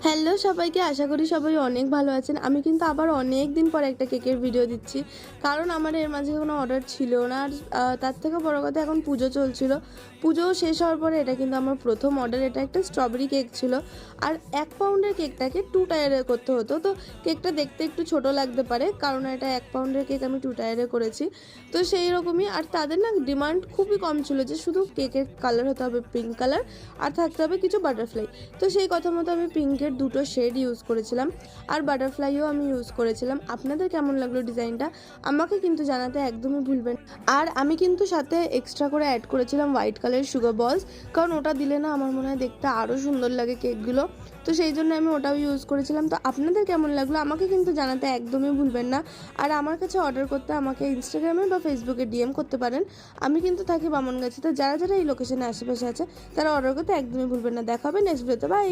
Hello সবাইকে, আশা করি সবাই অনেক ভালো আছেন। আমি কিন্তু আবার অনেক দিন পর একটা কেকের ভিডিও দিচ্ছি, কারণ আমার এর মাঝে কোনো অর্ডার ছিল না। আর তার থেকে বড় কথা, এখন পুজো চলছিল। পুজো শেষ হওয়ার পরে এটা কিন্তু আমার প্রথম অর্ডার। এটা একটা স্ট্রবেরি কেক ছিল, আর 1 পাউন্ডের কেকটাকে 2 টায়ারে করতে হতো। তো কেকটা দেখতে একটু ছোট লাগতে পারে, কারণ এটা 1 পাউন্ডের কেক আমি 2 টায়ারে করেছি। তো সেই রকমই। আর তাদের না ডিমান্ড খুবই কম ছিল, যে শুধু কেকের কালার হতে হবে পিঙ্ক কালার, আর থাকতে হবে কিছু বাটারফ্লাই। তো সেই কথা মতো আমি পিঙ্কের 2টো শেড ইউজ করেছিলাম, আর বাটারফ্লাইও আমি ইউজ করেছিলাম। আপনাদের কেমন লাগলো ডিজাইনটা আমাকে কিন্তু জানাতে একদমই ভুলবেন। আর আমি কিন্তু সাথে এক্সট্রা করে অ্যাড করেছিলাম হোয়াইট কালারের সুগার বলস, কারণ ওটা দিলে না আমার মনে হয় দেখতে আরও সুন্দর লাগে কেকগুলো। তো সেই জন্য আমি ওটাও ইউজ করেছিলাম। তো আপনাদের কেমন লাগলো আমাকে কিন্তু জানাতে একদমই ভুলবেন না। আর আমার কাছে অর্ডার করতে আমাকে ইনস্টাগ্রামে বা ফেসবুকে ডিএম করতে পারেন। আমি কিন্তু থাকি বামনগাছিতে। যারা যারা এই লোকেশনে আশেপাশে আছে তারা অর্ডার করতে একদমই ভুলবেন না। দেখা হবে নেক্সট ভিডিওতে। বাই।